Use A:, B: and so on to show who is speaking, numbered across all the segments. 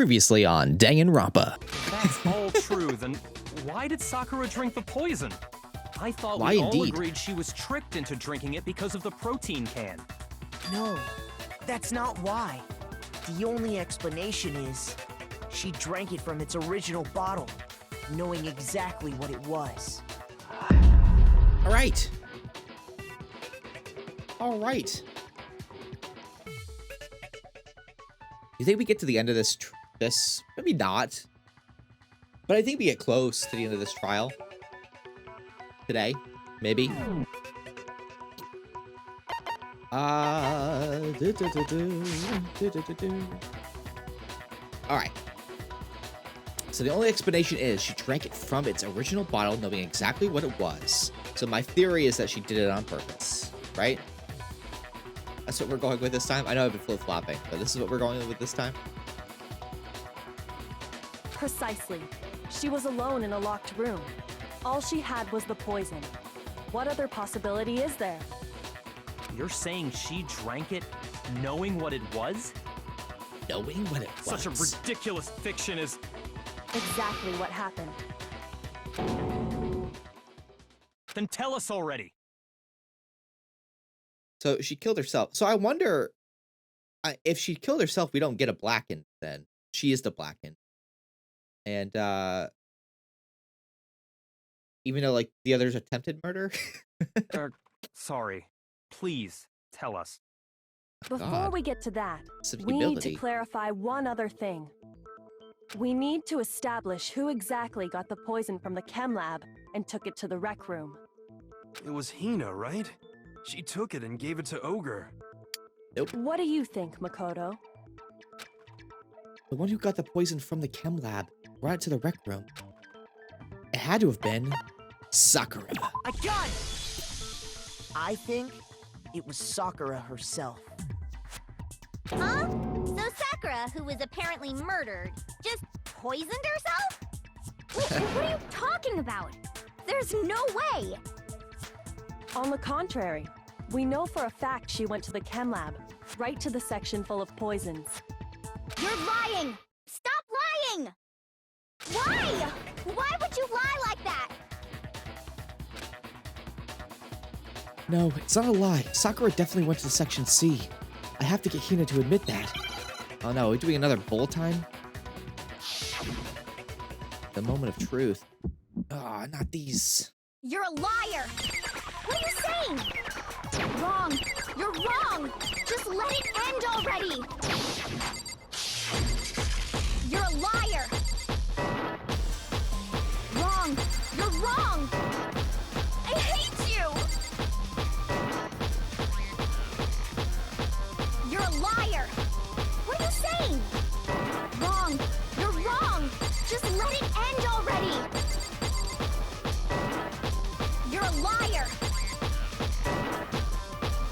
A: Previously on Danganronpa.
B: That's all true, then why did Sakura drink the poison? I thought
A: Why
B: we all
A: indeed?
B: agreed she was tricked into drinking it because of the protein can.
C: No, that's not why. The only explanation is she drank it from its original bottle, knowing exactly what it was.
A: All right. All right. You think we get to the end of this? Maybe not. But I think we get close to the end of this trial. Today, maybe. All right. So the only explanation is she drank it from its original bottle, knowing exactly what it was. So my theory is that she did it on purpose, right? That's what we're going with this time. I know I've been flip-flopping, but this is what we're going with this time.
D: Precisely. She was alone in a locked room. All she had was the poison. What other possibility is there?
B: You're saying she drank it knowing what it was?
A: Knowing what it was.
B: Such a ridiculous fiction is...
D: Exactly what happened.
B: Then tell us already.
A: So she killed herself. So I wonder if she killed herself, we don't get a blackened then. She is the blackened. And even though like the others attempted murder.
B: Sorry. Please tell us.
D: Before we get to that, we need to clarify one other thing. We need to establish who exactly got the poison from the chem lab and took it to the rec room.
E: It was Hina, right? She took it and gave it to Ogre.
A: Nope.
D: What do you think, Makoto?
A: The one who got the poison from the chem lab brought it to the rec room. It had to have been Sakura.
C: I got it! I think it was Sakura herself.
F: Huh? So Sakura, who was apparently murdered, just poisoned herself? What are you talking about? There's no way!
D: On the contrary, we know for a fact she went to the chem lab, right to the section full of poisons.
F: You're lying! Stop lying! Why? Why would you lie like that?
A: No, it's not a lie. Sakura definitely went to the section C. I have to get Hina to admit that. Oh no, are we doing another bull time? The moment of truth. Ah, not these.
F: You're a liar! What are you saying? Wrong! You're wrong! Just let it end already! You're a liar! Wrong! You're wrong! I hate you! You're a liar! What are you saying? Wrong! You're wrong! Just let it end already! You're a liar!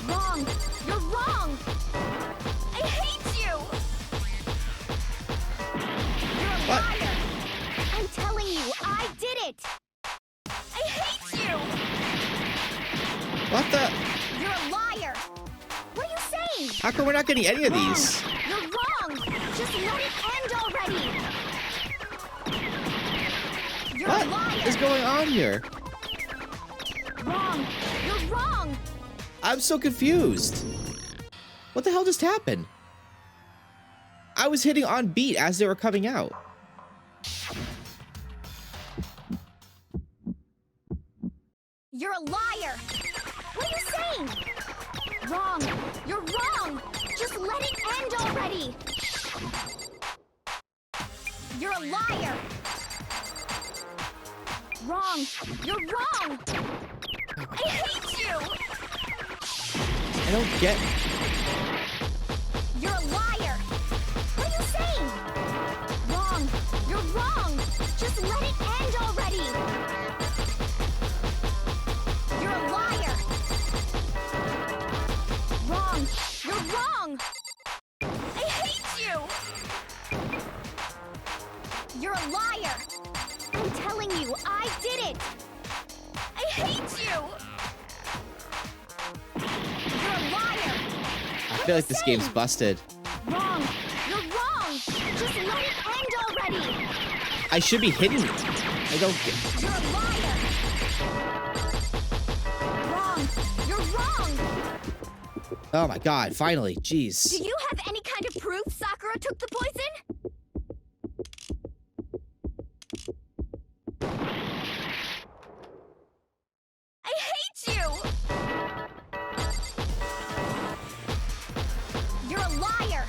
F: Wrong! You're wrong! I hate you! You're a liar! I'm telling you, I did it! I hate you!
A: What the?
F: You're a liar! What are you saying?
A: How come we're not getting any of these?
F: You're wrong! Just let it end already! You're a
A: What
F: liar!
A: is going on here?
F: Wrong! You're wrong!
A: I'm so confused. What the hell just happened? I was hitting on beat as they were coming out.
F: You're a liar! What are you saying? Wrong! You're wrong! Just let it end already! You're a liar! Wrong! You're wrong! I hate you!
A: I don't get.
F: You're a liar! What are you saying? Wrong! You're wrong! Just let it end already! You're a liar! Wrong! You're wrong! I hate you! You're a liar! I'm telling you, I did it! I hate you! You're a liar!
A: I feel like this game's busted.
F: Wrong! You're wrong! Just let it end already!
A: I should be hidden. I don't get...
F: You're a liar! Wrong! You're wrong!
A: Oh my god, finally. Jeez.
F: Do you have any kind of proof Sakura took the poison? I hate you! You're a liar!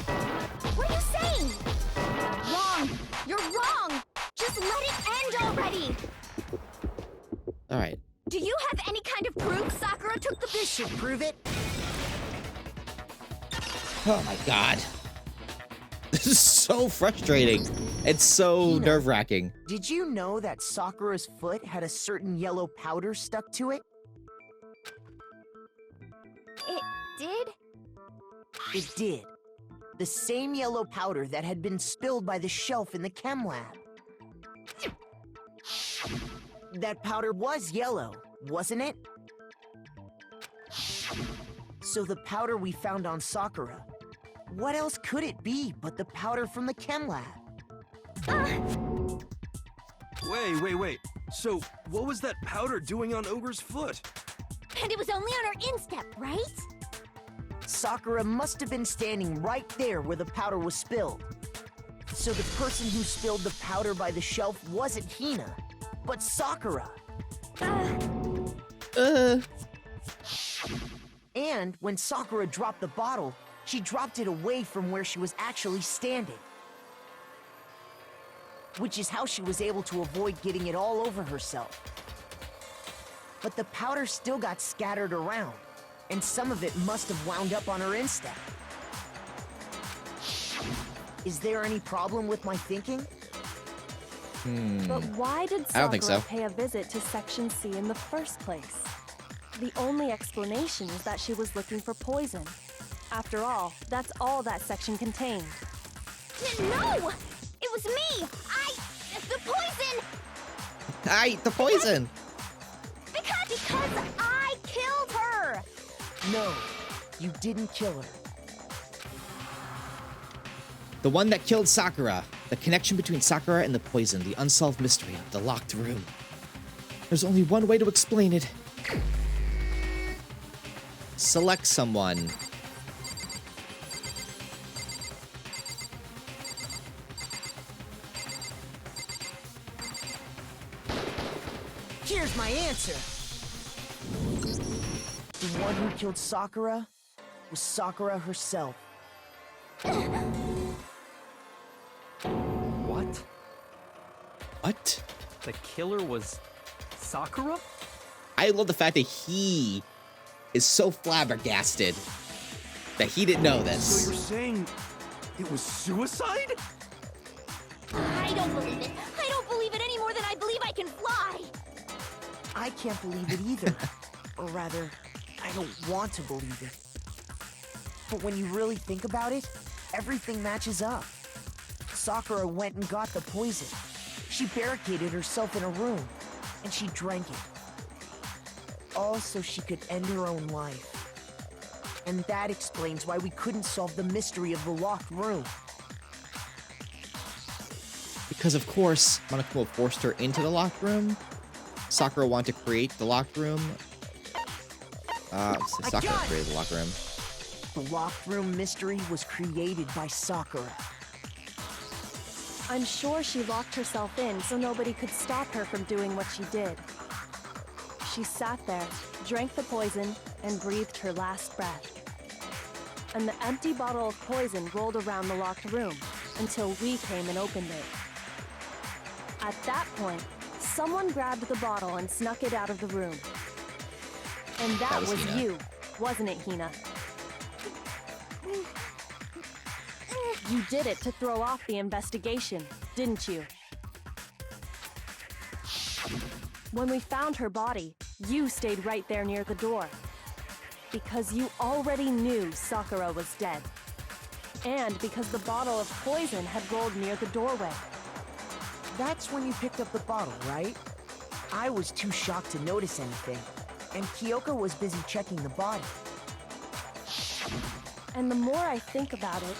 F: What are you saying? Wrong! You're wrong! Just let it end already!
A: Alright.
F: Do you have any kind of proof Sakura took the
C: This should prove it.
A: Oh my god. This is so frustrating. It's so
C: Hina,
A: nerve-wracking.
C: Did you know that Sakura's foot had a certain yellow powder stuck to it?
F: It did?
C: It did. The same yellow powder that had been spilled by the shelf in the chem lab. That powder was yellow, wasn't it? So the powder we found on Sakura, what else could it be but the powder from the chem lab?
E: Wait. So, what was that powder doing on Ogre's foot?
F: And it was only on her instep, right?
C: Sakura must have been standing right there where the powder was spilled. So the person who spilled the powder by the shelf wasn't Hina, but Sakura. And when Sakura dropped the bottle, she dropped it away from where she was actually standing. Which is how she was able to avoid getting it all over herself. But the powder still got scattered around, and some of it must have wound up on her instep. Is there any problem with my thinking?
D: But why did
A: I don't think
D: Sakura
A: so.
D: pay a visit to Section C in the first place? The only explanation is that she was looking for poison. After all, that's all that section contained.
F: No! It was me! The poison!
A: I ate the poison!
F: Because I killed her!
C: No, you didn't kill her.
A: The one that killed Sakura. The connection between Sakura and the poison. The unsolved mystery of the locked room. There's only one way to explain it. Select someone.
C: Here's my answer. The one who killed Sakura was Sakura herself.
B: What?
A: What?
B: The killer was Sakura?
A: I love the fact that he is so flabbergasted that he didn't know
E: So
A: this.
E: you're saying it was suicide?
F: I don't believe it. I don't believe it any more than I believe I can fly.
C: I can't believe it either. Or rather, I don't want to believe it. But when you really think about it, everything matches up. Sakura went and got the poison. She barricaded herself in a room, and she drank it. All so she could end her own life. And that explains why we couldn't solve the mystery of the locked room.
A: Because of course, Monokuma forced her into the locked room. Sakura wanted to create the locked room. Sakura created the locked room.
C: The locked room mystery was created by Sakura.
D: I'm sure she locked herself in so nobody could stop her from doing what she did. She sat there, drank the poison, and breathed her last breath. And the empty bottle of poison rolled around the locked room until we came and opened it. At that point, someone grabbed the bottle and snuck it out of the room. And that was
A: Hina.
D: you, wasn't it, Hina? You did it to throw off the investigation, didn't you? When we found her body, you stayed right there near the door. Because you already knew Sakura was dead. And because the bottle of poison had rolled near the doorway.
C: That's when you picked up the bottle, right? I was too shocked to notice anything, and Kyoko was busy checking the body.
D: And the more I think about it,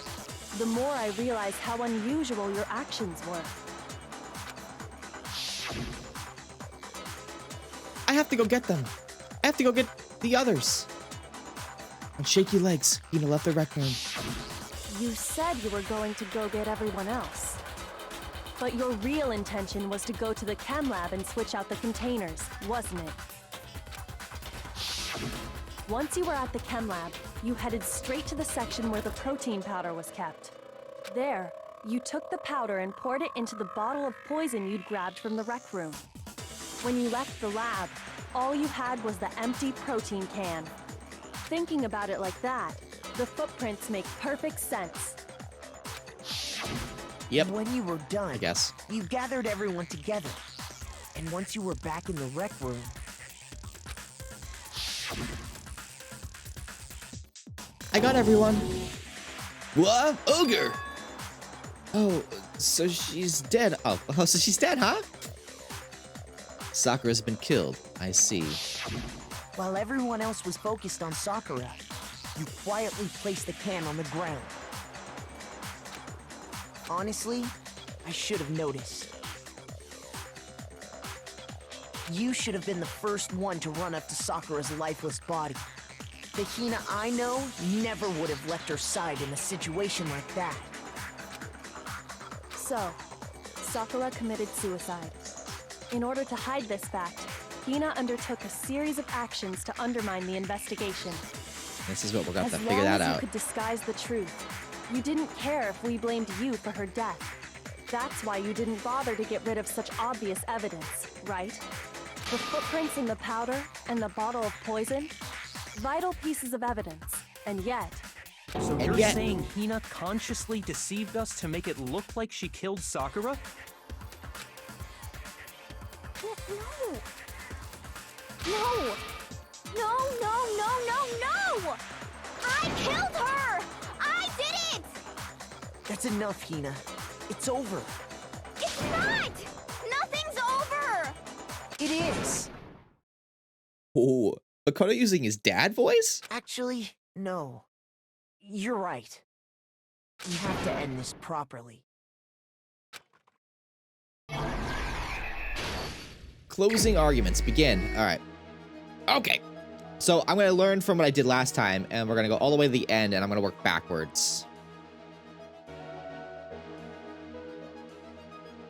D: the more I realize how unusual your actions were.
A: I have to go get them. I have to go get the others. On shaky legs, Hina left the rec room.
D: You said you were going to go get everyone else. But your real intention was to go to the chem lab and switch out the containers, wasn't it? Once you were at the chem lab, you headed straight to the section where the protein powder was kept. There, you took the powder and poured it into the bottle of poison you'd grabbed from the rec room. When you left the lab, all you had was the empty protein can. Thinking about it like that, the footprints make perfect sense.
A: Yep.
C: When you were done,
A: I guess.
C: you gathered everyone together. And once you were back in the rec room,
A: I got everyone. What? Ogre! Oh, so she's dead. Oh, so she's dead, huh? Sakura's been killed. I see.
C: while everyone else was focused on Sakura, you quietly placed the can on the ground. Honestly, I should have noticed. You should have been the first one to run up to Sakura's lifeless body. The Hina I know never would have left her side in a situation like that.
D: So, Sakura committed suicide. In order to hide this fact, Hina undertook a series of actions to undermine the investigation.
A: This is what we're gonna have
D: As
A: to figure that
D: long as you
A: out.
D: could disguise the truth, you didn't care if we blamed you for her death. That's why you didn't bother to get rid of such obvious evidence, right? The footprints in the powder and the bottle of poison? Vital pieces of evidence, and yet...
B: So
A: And
B: you're
A: yet-
B: saying Hina consciously deceived us to make it look like she killed Sakura?
F: No! No! No, no, no, no, no! I killed her! I did it!
C: That's enough, Hina. It's over.
F: It's not! Nothing's over!
C: It is!
A: Oh, Makoto using his dad voice?
C: Actually, no. You're right. We have to end this properly.
A: Closing arguments begin. All right. Okay. So I'm going to learn from what I did last time, and we're going to go all the way to the end, and I'm going to work backwards.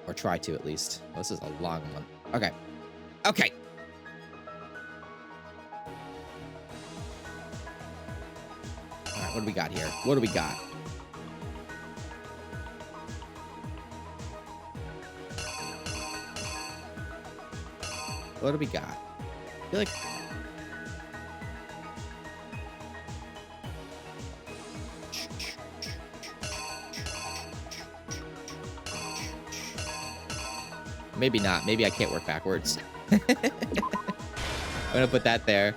A: Or try to, at least. Well, this is a long one. Okay. Okay. All right, what do we got here? What do we got? What do we got? I feel like... Maybe not. Maybe I can't work backwards. I'm gonna put that there.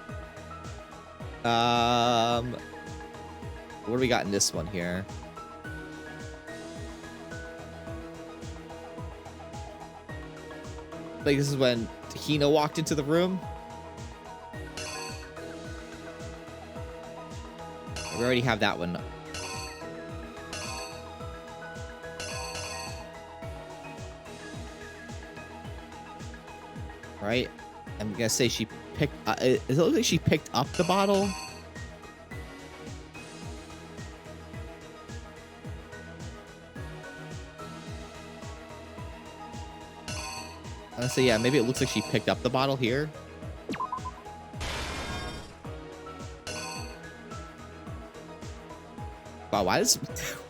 A: What do we got in this one here? Like, this is when Hina walked into the room. We already have that one. Right? I'm gonna say she picked... does it look like she picked up the bottle? I'm gonna say, yeah, maybe it looks like she picked up the bottle here. Wow, why does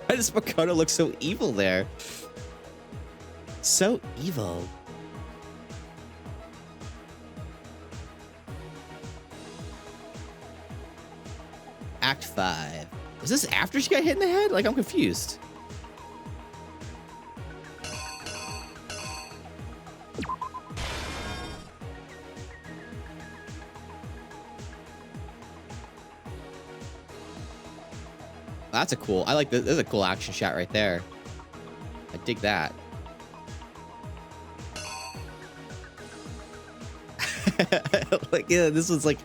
A: Makoto look so evil there? So evil. Act 5. Is this after she got hit in the head? Like, I'm confused. That's a cool... I like this. There's a cool action shot right there. I dig that. Like, yeah, this was like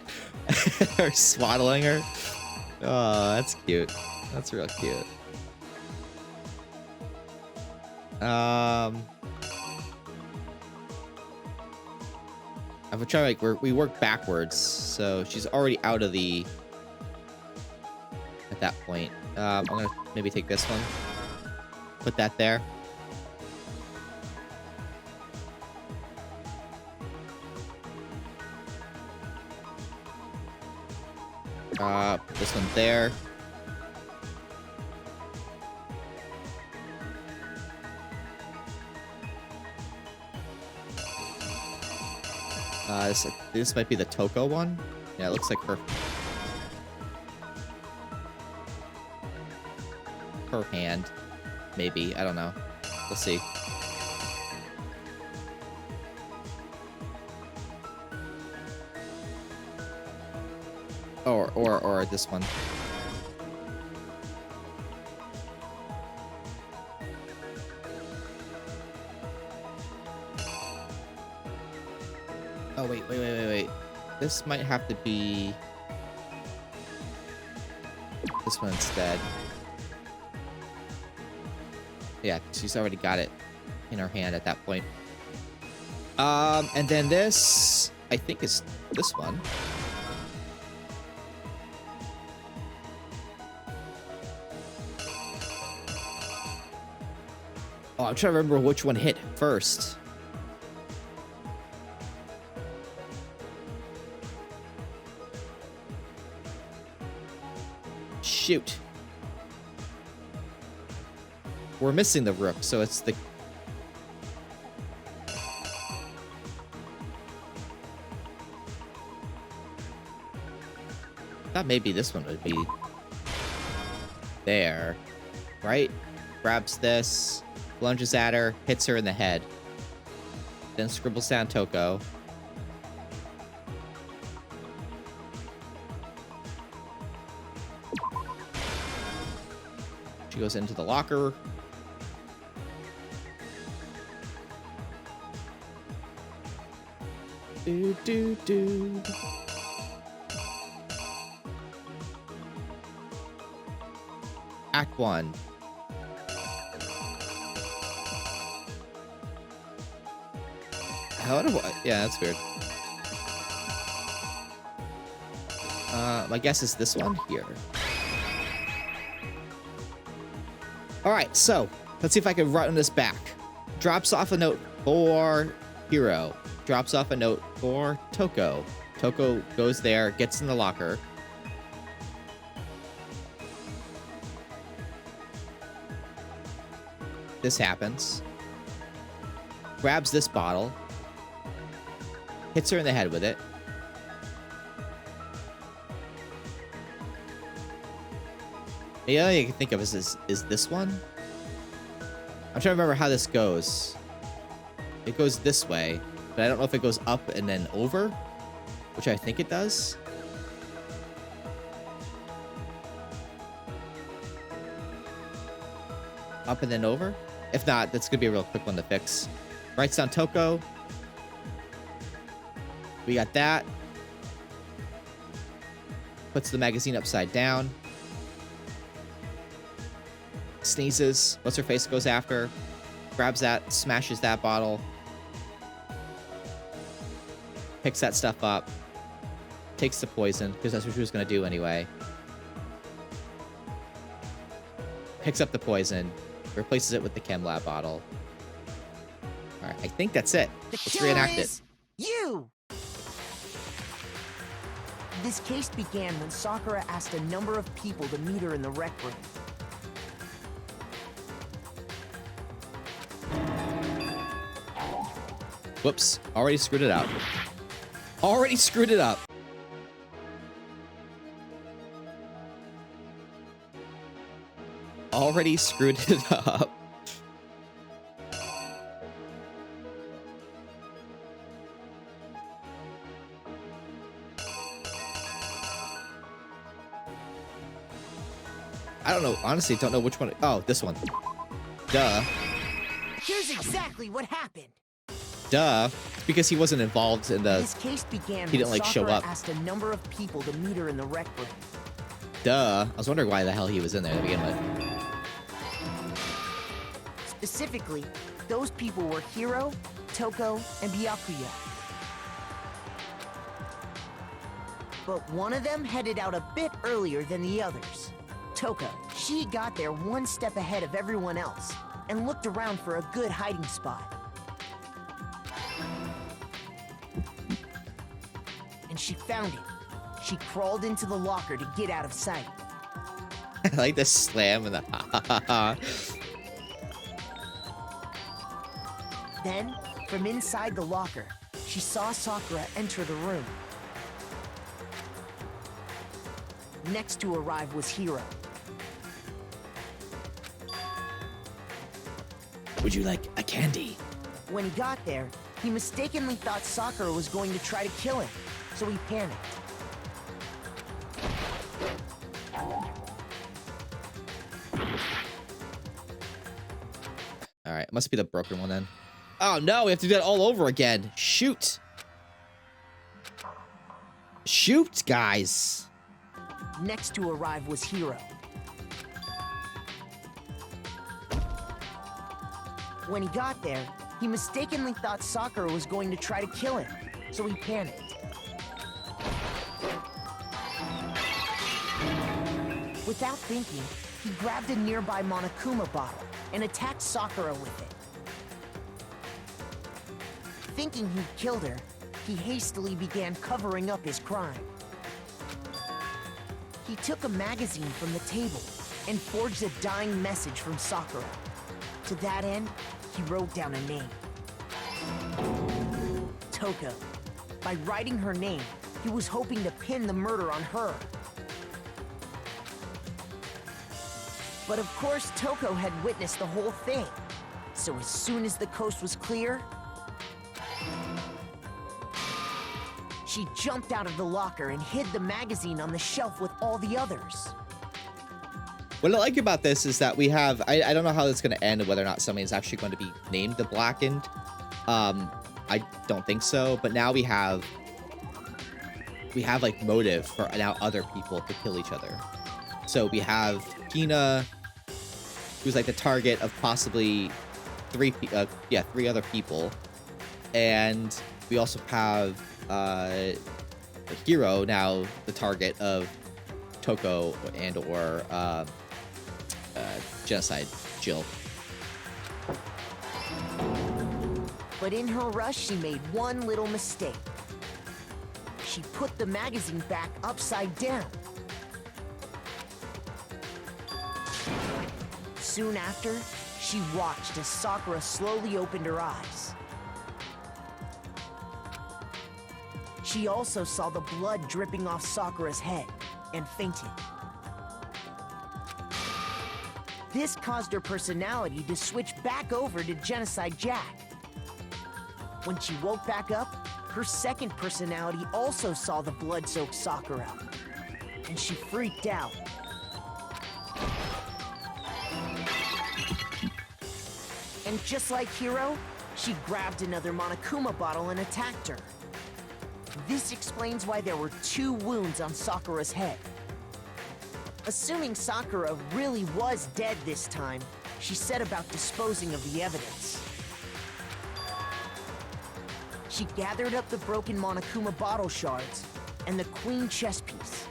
A: her swaddling her. Oh, that's cute. That's real cute. I'm trying to like we work backwards, so she's already out of the. At that point, I'm gonna maybe take this one, put that there. Put this one there. This might be the Toko one. Yeah, it looks like her hand. Maybe. I don't know. We'll see. Or this one. Oh, wait. This might have to be this one instead. Yeah, she's already got it in her hand at that point. And then this, I think, is this one. Oh, I'm trying to remember which one hit first. Shoot. We're missing the rook, so it's the... I thought maybe this one would be... there. Right? Grabs this, lunges at her, hits her in the head. Then scribbles down Toko. She goes into the locker. Do. Act 1. How do I... Yeah, that's weird. My guess is this one here. Alright, so let's see if I can run this back. Drops off a note for Hiro. Drops off a note for Toko. Toko goes there, gets in the locker. This happens. Grabs this bottle. Hits her in the head with it. The only thing I can think of is this one. I'm trying to remember how this goes. It goes this way, but I don't know if it goes up and then over, which I think it does. Up and then over? If not, that's gonna be a real quick one to fix. Writes down Toko. We got that. Puts the magazine upside down. Sneezes. What's her face goes after. Grabs that, smashes that bottle. Picks that stuff up. Takes the poison, because that's what she was going to do anyway. Picks up the poison. Replaces it with the chem lab bottle. Alright, I think that's it. Let's reenact it.
C: You! This case began when Sakura asked a number of people to meet her in the rec room.
A: Whoops. Already screwed it up. Already screwed it up. Already screwed it up. I don't know. Honestly, don't know which one. Oh, this one. Duh.
C: Here's exactly what happened.
A: Duh. Because he wasn't involved in the...
C: This case began
A: He didn't, like, show up.
C: asked a number of people to meet her in the rec room.
A: Duh. I was wondering why the hell he was in there to begin with.
C: Specifically, those people were Hiro, Toko, and Byakuya. But one of them headed out a bit earlier than the others. Toko, she got there one step ahead of everyone else and looked around for a good hiding spot. And she found it. She crawled into the locker to get out of sight.
A: I like the slam and the ha ha ha ha.
C: Then, from inside the locker, she saw Sakura enter the room. Next to arrive was Hiro.
A: Would you like a candy?
C: When he got there, he mistakenly thought Sakura was going to try to kill him, so he panicked.
A: Alright, must be the broken one then. Oh no, we have to do that all over again. Shoot. Shoot, guys.
C: Next to arrive was Hiro. When he got there, he mistakenly thought Sakura was going to try to kill him, so he panicked. Without thinking, he grabbed a nearby Monokuma bottle and attacked Sakura with it. Thinking he'd killed her, he hastily began covering up his crime. He took a magazine from the table and forged a dying message from Sakura. To that end, he wrote down a name. Toko. By writing her name, he was hoping to pin the murder on her. But of course, Toko had witnessed the whole thing. So as soon as the coast was clear, she jumped out of the locker and hid the magazine on the shelf with all the others.
A: What I like about this is that we have, I don't know how it's going to end, whether or not somebody is actually going to be named the Blackened. I don't think so, but now we have like motive for now other people to kill each other. So we have Hina, who's like the target of possibly three other people. And we also have Hiro now the target of Toko and or Genocide Jill.
C: But in her rush, she made one little mistake. She put the magazine back upside down. Soon after, she watched as Sakura slowly opened her eyes. She also saw the blood dripping off Sakura's head and fainted. This caused her personality to switch back over to Genocide Jack. When she woke back up, her second personality also saw the blood-soaked Sakura, and she freaked out. And just like Hiro, she grabbed another Monokuma bottle and attacked her. This explains why there were 2 wounds on Sakura's head. Assuming Sakura really was dead this time, she set about disposing of the evidence. She gathered up the broken Monokuma bottle shards and the queen chess piece.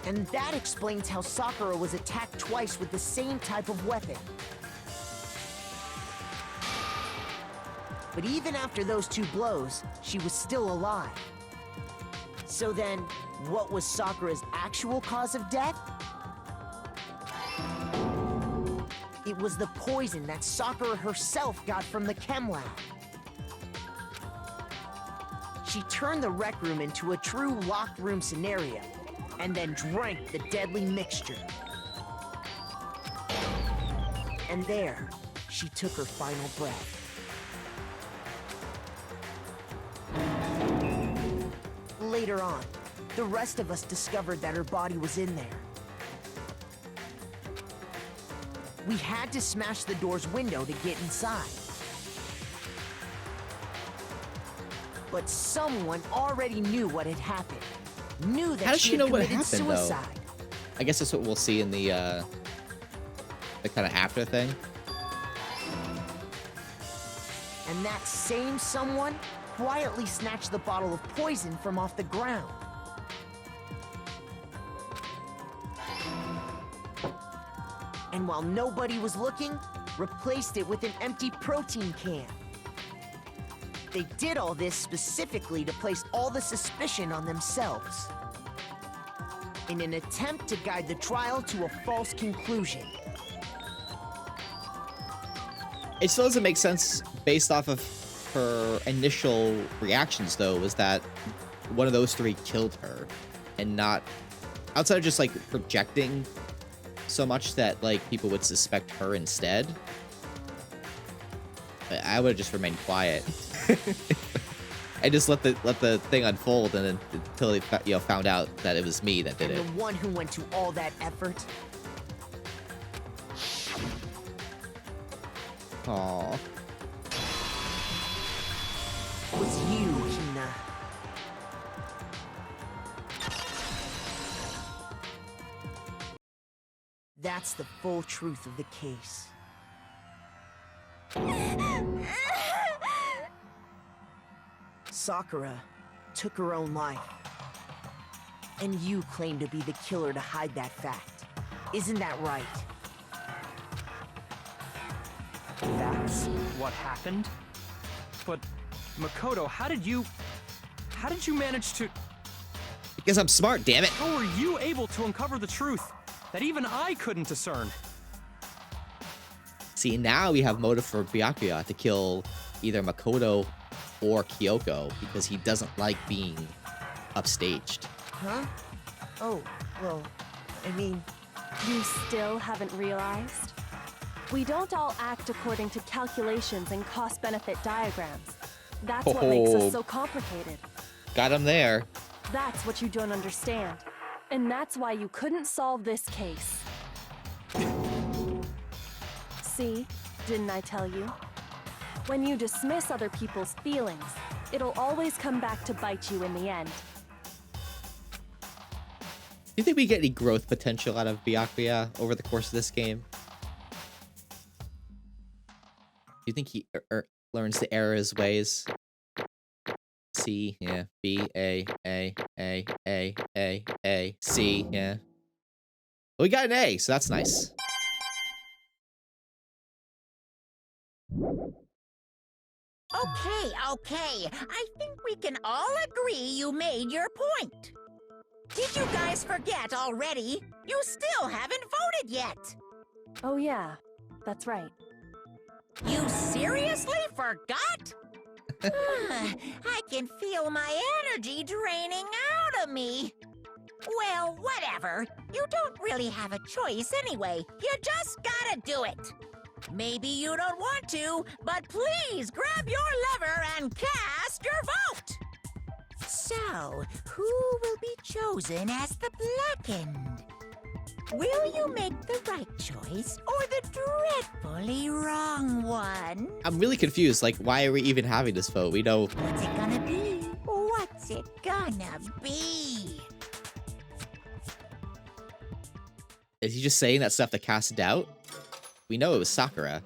C: And that explains how Sakura was attacked twice with the same type of weapon. But even after those 2 blows, she was still alive. So then, what was Sakura's actual cause of death? It was the poison that Sakura herself got from the chem lab. She turned the rec room into a true locked room scenario, and then drank the deadly mixture. And there, she took her final breath. Later on, the rest of us discovered that her body was in there. We had to smash the door's window to get inside. But someone already knew what had happened. Knew that
A: How does she know
C: had
A: what
C: committed
A: happened, though?
C: suicide.
A: I guess that's what we'll see in the the kind of after thing.
C: And that same someone quietly snatched the bottle of poison from off the ground. And while nobody was looking, replaced it with an empty protein can. They did all this specifically to place all the suspicion on themselves, in an attempt to guide the trial to a false conclusion.
A: It still doesn't make sense based off of her initial reactions, though, was that one of those three killed her, and not outside of just like projecting so much that like people would suspect her instead. I would have just remained quiet. I just let the thing unfold, and then until they found out that it was me that did it.
C: And the one who went to all that effort.
A: Aww.
C: Was you, Hina. That's the full truth of the case. Sakura took her own life. And you claim to be the killer to hide that fact. Isn't that right?
B: That's what happened? But, Makoto, how did you manage to...
A: Because I'm smart, damn it.
B: How were you able to uncover the truth that even I couldn't discern?
A: See, now we have motive for Byakuya to kill either Makoto or Kyoko because he doesn't like being upstaged.
C: Huh? Oh, well, I mean...
D: You still haven't realized? We don't all act according to calculations and cost-benefit diagrams. That's what makes us so complicated.
A: Got him there.
D: That's what you don't understand. And that's why you couldn't solve this case. See? Didn't I tell you? When you dismiss other people's feelings, it'll always come back to bite you in the end.
A: Do you think we get any growth potential out of Byakuya over the course of this game? Do you think he learns to err his ways? C, yeah. B, A, C, yeah. Well, we got an A, so that's nice.
G: Okay. I think we can all agree you made your point. Did you guys forget already? You still haven't voted yet.
D: Oh yeah, that's right.
G: You seriously forgot? I can feel my energy draining out of me. Well, whatever. You don't really have a choice anyway. You just gotta do it. Maybe you don't want to, but please grab your lever and cast your vote. So, who will be chosen as the blackened? Will you make the right choice or the dreadfully wrong one?
A: I'm really confused. Like, why are we even having this vote? We know.
G: What's it gonna be? What's it gonna be?
A: Is he just saying that stuff to cast doubt? We know it was Sakura.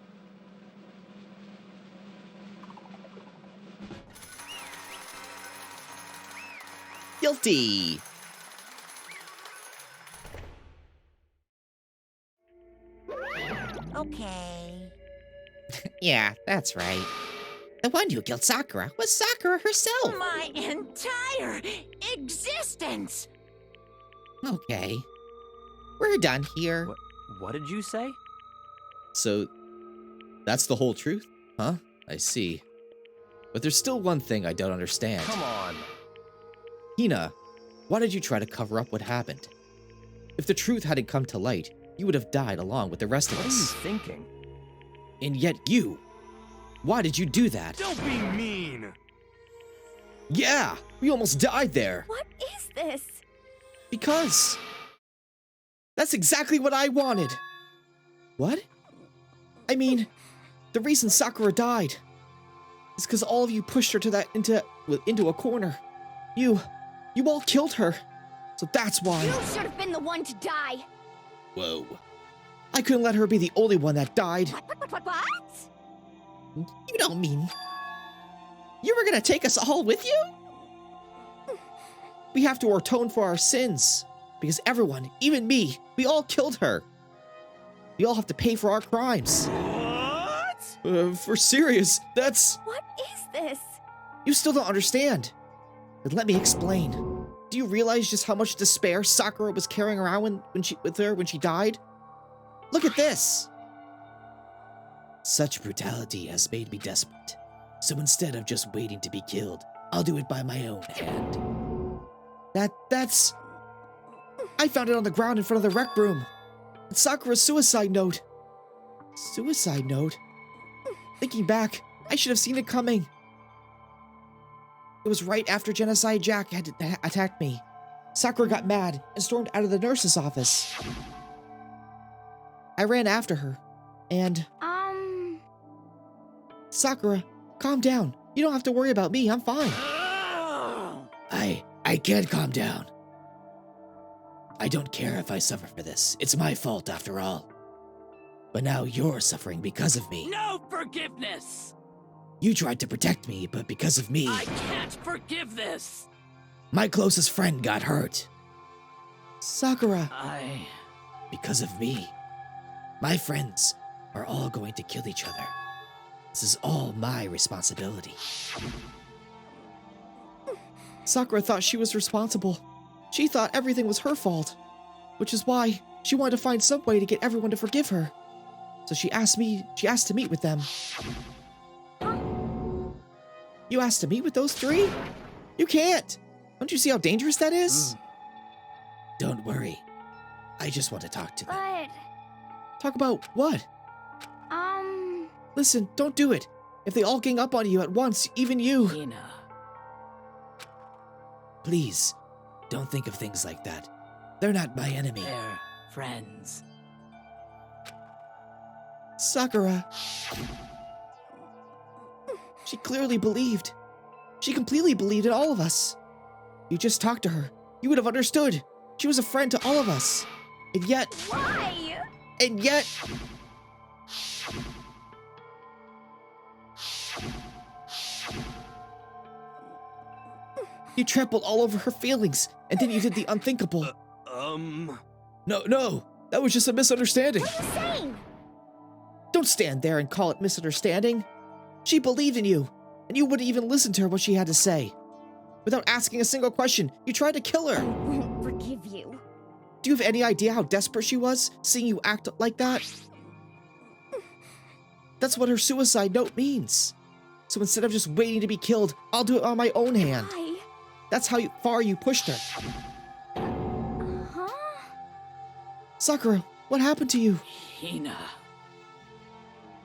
A: Guilty!
G: Okay.
A: Yeah, that's right. The one who killed Sakura was Sakura herself.
G: My entire existence!
A: Okay. We're done here.
B: What did you say?
A: So, that's the whole truth? Huh? I see. But there's still one thing I don't understand.
B: Come on.
A: Hina, why did you try to cover up what happened? If the truth hadn't come to light, you would have died along with the rest of
B: What are you
A: us.
B: thinking?
A: And yet you... Why did you do that?
E: Don't be mean!
A: Yeah! We almost died there!
D: What is this?
A: Because... That's exactly what I wanted! What? I mean, the reason Sakura died is because all of you pushed her to into a corner. You all killed her. So that's why.
F: You should have been the one to die.
A: Whoa. I couldn't let her be the only one that died.
F: What?
A: You don't mean... You were gonna take us all with you? We have to atone for our sins. Because everyone, even me, we all killed her. We all have to pay for our crimes.
E: What?
A: For serious, that's...
D: What is this?
A: You still don't understand. Then let me explain. Do you realize just how much despair Sakura was carrying around when she died? Look at this. Such brutality has made me desperate. So instead of just waiting to be killed, I'll do it by my own hand. That's... I found it on the ground in front of the rec room. It's Sakura's suicide note. Suicide note? Thinking back, I should have seen it coming. It was right after Genocide Jack had attacked me. Sakura got mad and stormed out of the nurse's office. I ran after her, and... Sakura, calm down. You don't have to worry about me, I'm fine. I can't calm down. I don't care if I suffer for this. It's my fault after all. But now you're suffering because of me.
H: No forgiveness!
A: You tried to protect me, but because of me...
H: I can't forgive this!
A: My closest friend got hurt. Sakura,
H: I...
A: because of me. My friends are all going to kill each other. This is all my responsibility. Sakura thought she was responsible. She thought everything was her fault, which is why she wanted to find some way to get everyone to forgive her. So she asked to meet with them. You asked to meet with those three? You can't! Don't you see how dangerous that is? Don't worry. I just want to talk to them.
D: But...
A: Talk about what? Listen, don't do it. If they all gang up on you at once, even you...
H: Hina.
A: Please, don't think of things like that. They're not my enemy.
H: They're friends.
A: Sakura. She clearly believed. She completely believed in all of us. You just talked to her. You would have understood. She was a friend to all of us. And yet...
D: Why?
A: And yet... You trampled all over her feelings, and then you did the unthinkable. No, that was just a misunderstanding.
F: What are you saying?
A: Don't stand there and call it misunderstanding. She believed in you, and you wouldn't even listen to her what she had to say. Without asking a single question, you tried to kill her.
F: I won't forgive you.
A: Do you have any idea how desperate she was, seeing you act like that? That's what her suicide note means. So instead of just waiting to be killed, I'll do it on my own hand.
D: Why?
A: That's how far you pushed her.
D: Huh?
A: Sakura, what happened to you?
H: Hina.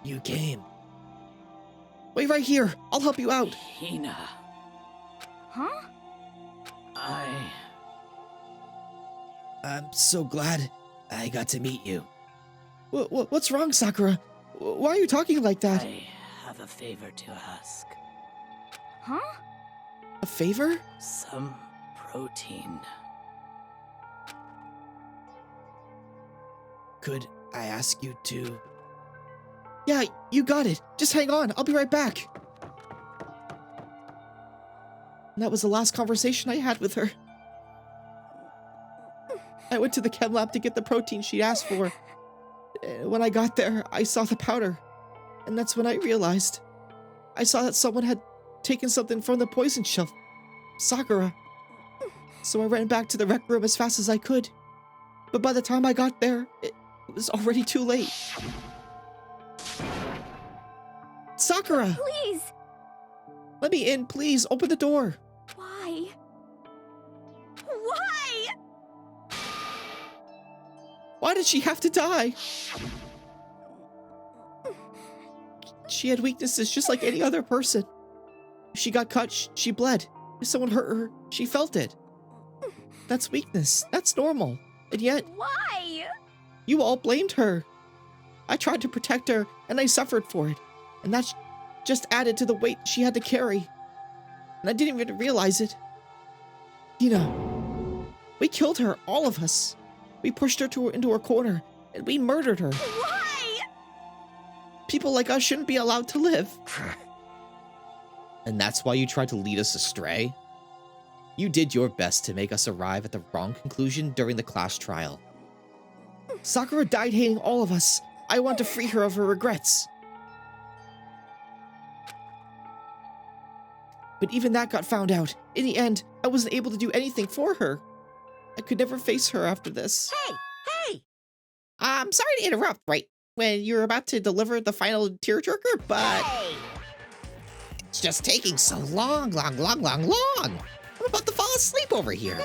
A: You came. Wait right here. I'll help you out.
H: Hina.
D: Huh?
A: I'm so glad I got to meet you. What's wrong, Sakura? Why are you talking like that?
H: I have a favor to ask.
D: Huh?
A: A favor?
H: Some protein.
A: Could I ask you to... Yeah, you got it. Just hang on. I'll be right back. And that was the last conversation I had with her. I went to the chem lab to get the protein she asked for. When I got there, I saw the powder. And that's when I realized. I saw that someone had taken something from the poison shelf. Sakura. So I ran back to the rec room as fast as I could. But by the time I got there, it was already too late. Sakura!
D: Please!
A: Let me in, please. Open the door.
D: Why? Why?
A: Why did she have to die? She had weaknesses just like any other person. If she got cut, she bled. If someone hurt her, she felt it. That's weakness. That's normal. And yet,
D: Why?
A: you all blamed her. I tried to protect her, and I suffered for it. And that just added to the weight she had to carry. And I didn't even realize it. You know, we killed her, all of us. We pushed her into her corner and we murdered her.
G: Why?
A: People like us shouldn't be allowed to live. And that's why you tried to lead us astray? You did your best to make us arrive at the wrong conclusion during the class trial. Sakura died hating all of us. I want to free her of her regrets. But even that got found out. In the end, I wasn't able to do anything for her. I could never face her after this.
G: Hey!
A: I'm sorry to interrupt right when you're about to deliver the final tearjerker, but
G: Hey!
A: it's just taking so long. I'm about to fall asleep over here.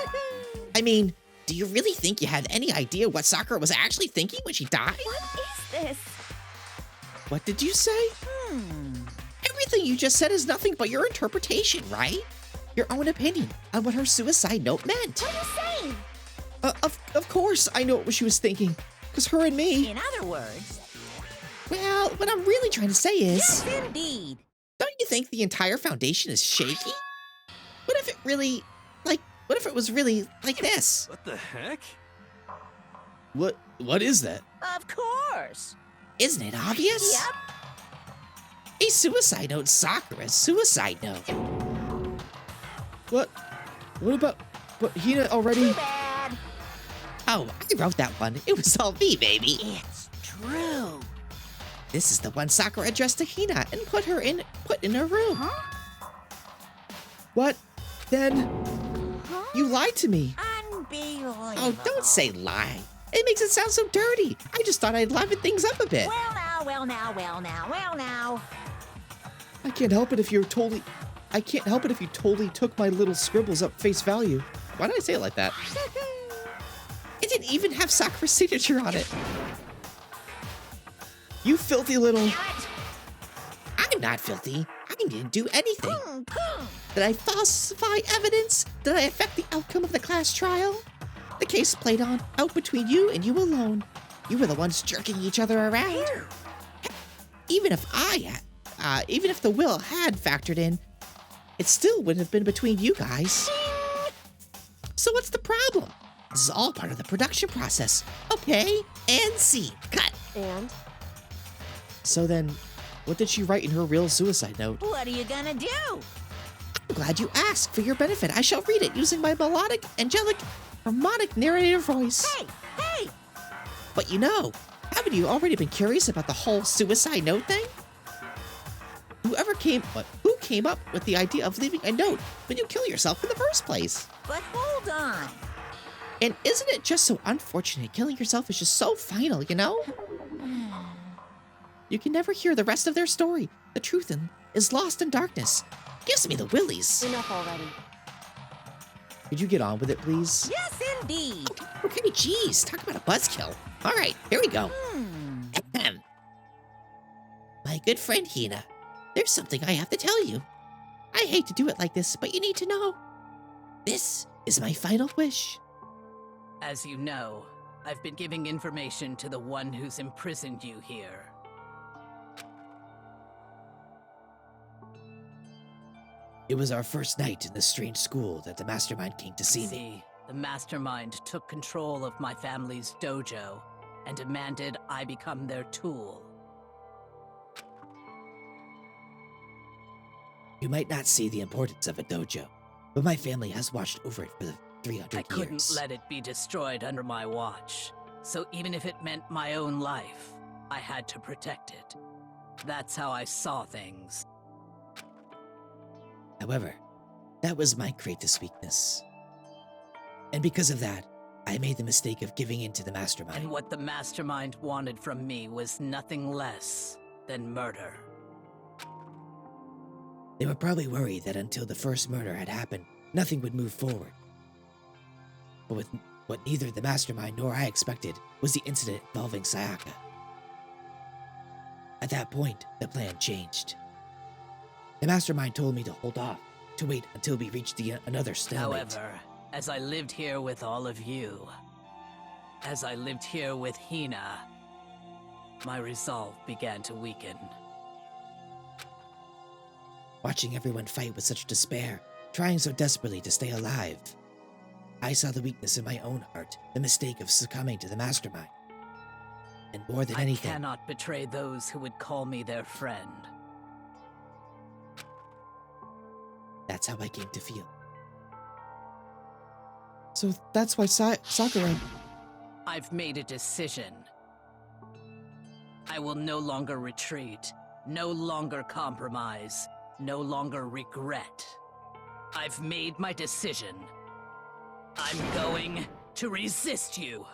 A: I mean, do you really think you had any idea what Sakura was actually thinking when she died?
D: What is this?
A: What did you say? Everything you just said is nothing but your interpretation, right? Your own opinion on what her suicide note meant.
F: What are you saying?
A: Of course I know what she was thinking, because her and me...
G: In other words,
A: Well, what I'm really trying to say is...
G: yes, indeed.
A: Don't you think the entire foundation is shaky? What if it really... what if it was really like this?
E: What the heck?
A: What is that?
G: Of course.
A: Isn't it obvious?
G: Yep.
A: A suicide note, Sakura's suicide note. What about... What, Hina already...
G: Too bad.
A: Oh, I wrote that one. It was all me, baby.
G: It's true.
A: This is the one Sakura addressed to Hina and put in her room.
F: Huh?
A: What? Then... You lied to me.
G: Unbelievable.
A: Oh, don't say lie. It makes it sound so dirty. I just thought I'd liven things up a bit.
G: Well now.
A: I can't help it if you totally took my little scribbles up face value. Why did I say it like that? It didn't even have Sakura's signature on it. You filthy little...
G: Damn it.
A: I'm not filthy. I didn't do anything.
G: Boom, boom.
A: Did I falsify evidence? Did I affect the outcome of the class trial? The case played out between you and you alone. You were the ones jerking each other around. Even if the will had factored in, it still wouldn't have been between you guys. So what's the problem? This is all part of the production process. Okay, and scene. Cut.
D: And?
A: So then, what did she write in her real suicide note?
G: What are you gonna do?
A: I'm glad you asked. For your benefit, I shall read it using my melodic, angelic, harmonic narrator voice.
G: Hey!
A: But haven't you already been curious about the whole suicide note thing? Who came up with the idea of leaving a note when you kill yourself in the first place?
G: But hold on.
A: And isn't it just so unfortunate killing yourself is just so final, you know? You can never hear the rest of their story. The truth is lost in darkness. Gives me the willies.
D: Enough already.
A: Could you get on with it, please?
G: Yes, indeed.
A: Okay, geez, talk about a buzzkill. All right, here we go. Ahem. My good friend Hina, there's something I have to tell you. I hate to do it like this, but you need to know. This is my final wish.
H: As you know, I've been giving information to the one who's imprisoned you here.
A: It was our first night in the strange school that the mastermind came to see me.
H: See, the mastermind took control of my family's dojo and demanded I become their tool.
A: You might not see the importance of a dojo, but my family has watched over it for the 300
H: I couldn't
A: years.
H: let it be destroyed under my watch, so even if it meant my own life, I had to protect it. That's how I saw things.
A: However, that was my greatest weakness. And because of that, I made the mistake of giving in to the mastermind.
H: And what the mastermind wanted from me was nothing less than murder.
A: They were probably worried that until the first murder had happened, nothing would move forward. But with what neither the mastermind nor I expected was the incident involving Sayaka. At that point, the plan changed. The mastermind told me to hold off, to wait until we reached another stalemate.
H: However, as I lived here with all of you, as I lived here with Hina, my resolve began to weaken.
A: Watching everyone fight with such despair, trying so desperately to stay alive, I saw the weakness in my own heart, the mistake of succumbing to the mastermind. And more than
H: I
A: anything,
H: cannot betray those who would call me their friend.
A: that's how I came to feel. So that's why Sakura...
H: I've made a decision. I will no longer retreat, no longer compromise, no longer regret. I've made my decision. I'm going to resist you.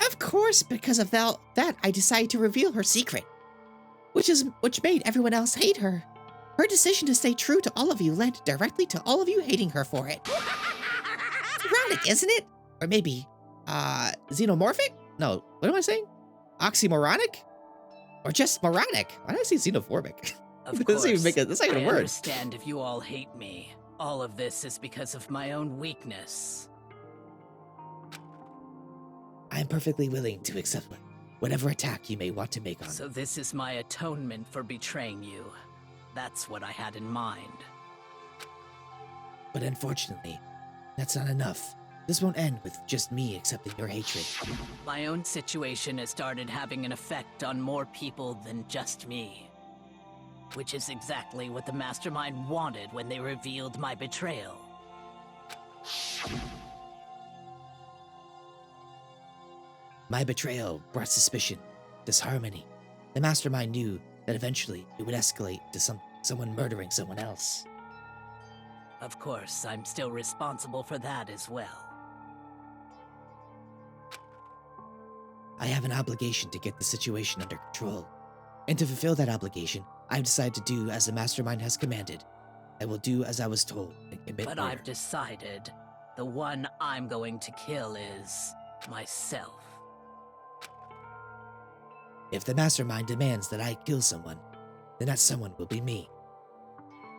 A: Of course, because of that, I decided to reveal her secret, which made everyone else hate her. Her decision to stay true to all of you led directly to all of you hating her for it. Ironic, isn't it? Or maybe, xenomorphic? No, what am I saying? Oxymoronic? Or just moronic? Why did I say xenophobic?
H: Of
A: That
H: course,
A: doesn't even make it, that's not even a
H: I
A: word.
H: understand if you all hate me. All of this is because of my own weakness.
A: I am perfectly willing to accept whatever attack you may want to make on me.
H: So this is my atonement for betraying you. That's what I had in mind.
A: But unfortunately, that's not enough. This won't end with just me accepting your hatred.
H: My own situation has started having an effect on more people than just me. Which is exactly what the Mastermind wanted when they revealed my betrayal.
A: My betrayal brought suspicion, disharmony. The Mastermind knew that eventually it would escalate to someone murdering someone else.
H: Of course, I'm still responsible for that as well.
A: I have an obligation to get the situation under control. And to fulfill that obligation, I've decided to do as the Mastermind has commanded. I will do as I was told and commit
H: But
A: murder.
H: I've decided the one I'm going to kill is myself.
A: If the Mastermind demands that I kill someone, then that someone will be me.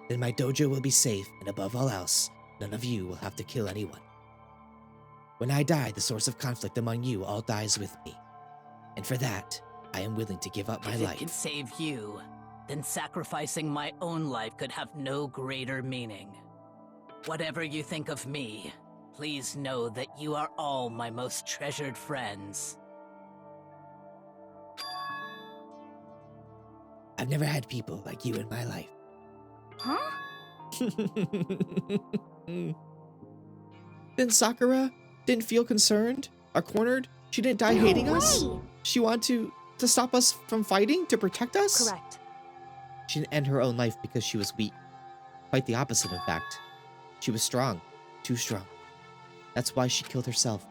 A: Then my dojo will be safe, and above all else, none of you will have to kill anyone. When I die, the source of conflict among you all dies with me. And for that, I am willing to give up my
H: If
A: life.
H: it can save you, then sacrificing my own life could have no greater meaning. Whatever you think of me, please know that you are all my most treasured friends.
A: I've never had people like you in my life.
F: Huh?
A: Then Sakura didn't feel concerned or cornered? She didn't die hating us?
F: way.
A: She wanted to stop us from fighting, to protect us?
D: Correct.
A: She didn't end her own life because she was weak. Quite the opposite, in fact. She was strong. Too strong. That's why she killed herself.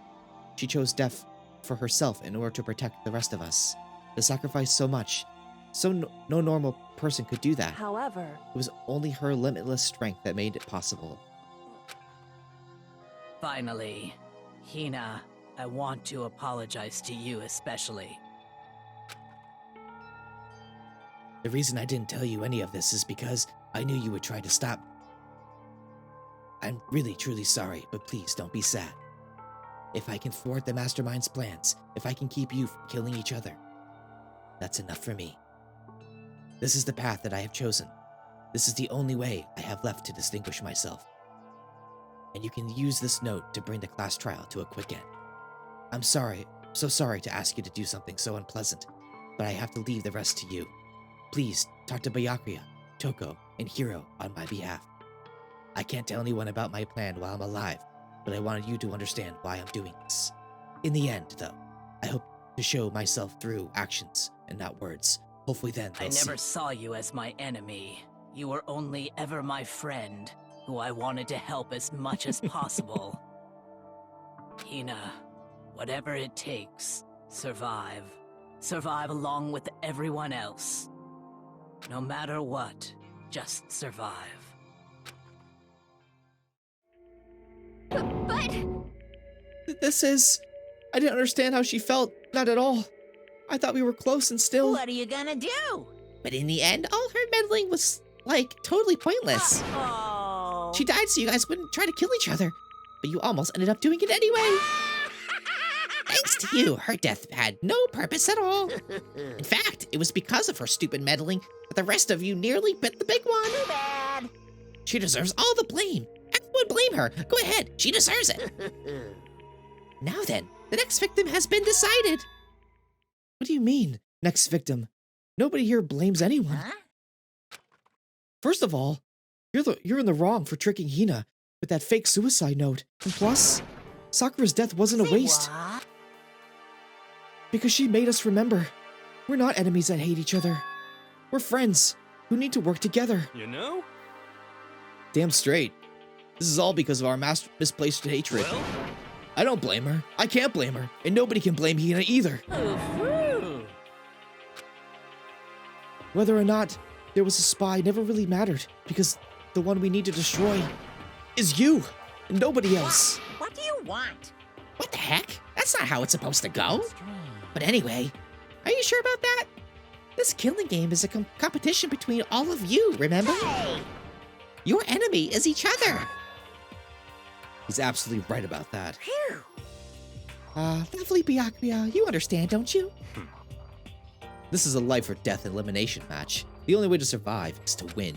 A: She chose death for herself in order to protect the rest of us. To sacrifice so much. No normal person could do that.
D: However,
A: It was only her limitless strength that made it possible.
H: Finally, Hina, I want to apologize to you especially.
A: The reason I didn't tell you any of this is because I knew you would try to stop me. I'm really, truly sorry, but please don't be sad. If I can thwart the Mastermind's plans, if I can keep you from killing each other, that's enough for me. This is the path that I have chosen. This is the only way I have left to distinguish myself. And you can use this note to bring the class trial to a quick end. I'm sorry, so sorry to ask you to do something so unpleasant, but I have to leave the rest to you. Please talk to Byakuya, Toko, and Hiro on my behalf. I can't tell anyone about my plan while I'm alive, but I wanted you to understand why I'm doing this. In the end, though, I hope to show myself through actions and not words. Hopefully then
H: I
A: they'll
H: never
A: see.
H: saw you as my enemy. You were only ever my friend, who I wanted to help as much as possible. Hina, whatever it takes, survive. Survive along with everyone else. No matter what, just survive.
F: But
A: This is... I didn't understand how she felt. Not at all. I thought we were close and still...
G: What are you gonna do?
A: But in the end, all her meddling was, like, totally pointless.
G: Oh.
A: She died so you guys wouldn't try to kill each other. But you almost ended up doing it anyway. Thanks to you, her death had no purpose at all. In fact, it was because of her stupid meddling that the rest of you nearly bit the big one.
G: Too bad.
A: She deserves all the blame. Everyone blame her. Go ahead, she deserves it. Now then, The next victim has been decided. What do you mean, next victim? Nobody here blames anyone.
G: Huh?
A: First of all, you're in the wrong for tricking Hina with that fake suicide note. And plus, Sakura's death wasn't a
G: Say
A: waste.
G: what?
A: Because she made us remember. We're not enemies that hate each other. We're friends who need to work together.
E: You know?
A: Damn straight. This is all because of our misplaced hatred.
E: Well,
A: I don't blame her. I can't blame her. And nobody can blame Hina either.
H: Ooh.
A: Whether or not there was a spy never really mattered, because the one we need to destroy is you and nobody else.
G: What do you want?
A: What the heck? That's not how it's supposed to go. But anyway, are you sure about that? This killing game is a competition between all of you, remember?
G: Hey!
A: Your enemy is each other. He's absolutely right about that.
G: Phew.
A: Lovely Byakuya, you understand, don't you? This is a life or death elimination match. The only way to survive is to win.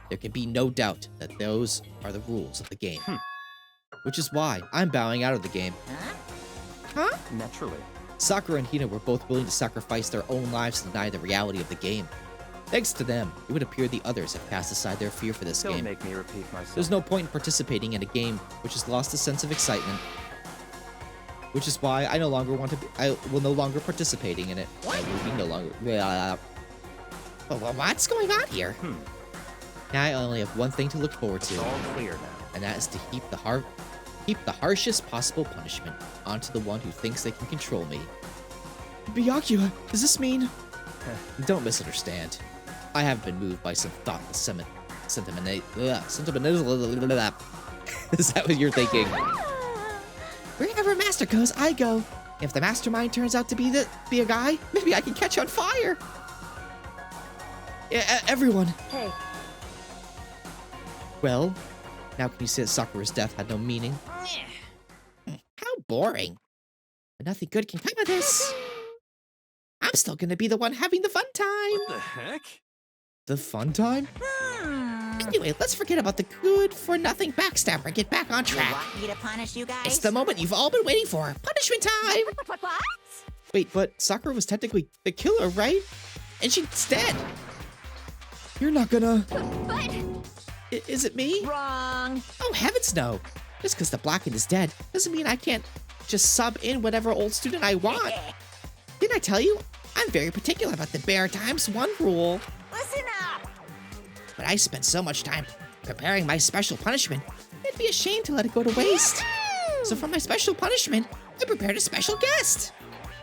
A: There can be no doubt that those are the rules of the game. Which is why I'm bowing out of the game. Huh?
B: Naturally.
A: Sakura and Hina were both willing to sacrifice their own lives to deny the reality of the game. Thanks to them, it would appear the others have cast aside their fear for this
B: Don't
A: game.
B: make me repeat myself.
A: There's no point in participating in a game which has lost a sense of excitement. Which is why I will no longer participating in it. I will be no longer. Well, what's going on here? Now I only have one thing to look forward to,
B: It's all clear now.
A: and that is to heap the harshest possible punishment onto the one who thinks they can control me. Byakuya, does this mean? Don't misunderstand. I have been moved by some thoughtless sentimental. Is that what you're thinking? Wherever Master goes, I go. If the mastermind turns out to be a guy, maybe I can catch on fire. Yeah, everyone.
D: Hey,
A: Well, now can you say that Sakura's death had no meaning? How boring. But nothing good can come of this. I'm still gonna be the one having the fun time.
E: what the heck?
A: The fun time? Anyway, let's forget about the good-for-nothing backstabber and get back on
G: You
A: track.
G: want me to punish you guys?
A: It's the moment you've all been waiting for. Punishment time!
F: What?
A: Wait, but Sakura was technically the killer, right? And she's dead. You're not gonna...
F: But
A: Is it me?
F: wrong.
A: Oh, heavens no. Just because the Blackened is dead doesn't mean I can't just sub in whatever old student I want. Didn't I tell you? I'm very particular about the bare times one rule.
G: Listen up!
A: But I spent so much time preparing my special punishment, it'd be a shame to let it go to waste. So for my special punishment, I prepared a special guest.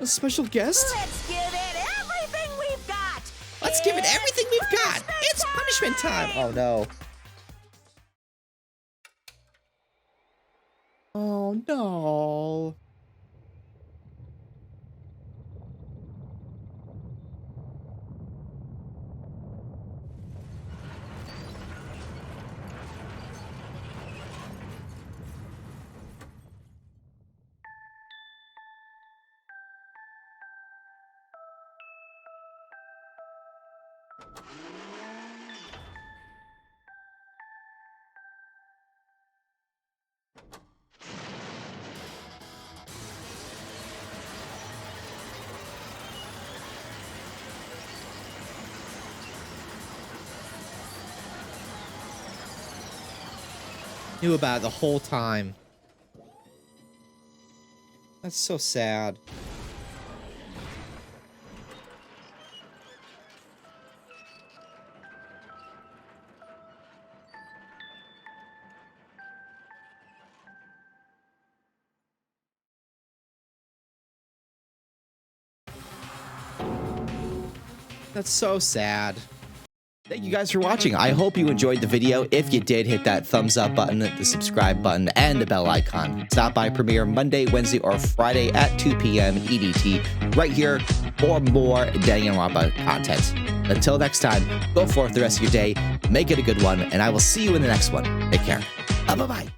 A: A special guest?
G: Let's give it everything we've got!
A: Let's give it everything we've got. It's punishment time. Oh no. Oh no. Knew about it the whole time. That's so sad. That's so sad. Thank you guys for watching. I hope you enjoyed the video. If you did, hit that thumbs up button, the subscribe button, and the bell icon. Stop by Premiere Monday, Wednesday, or Friday at 2 p.m. EDT right here for more Danganronpa content. Until next time, go forth the rest of your day, make it a good one, and I will see you in the next one. Take care. Bye-bye.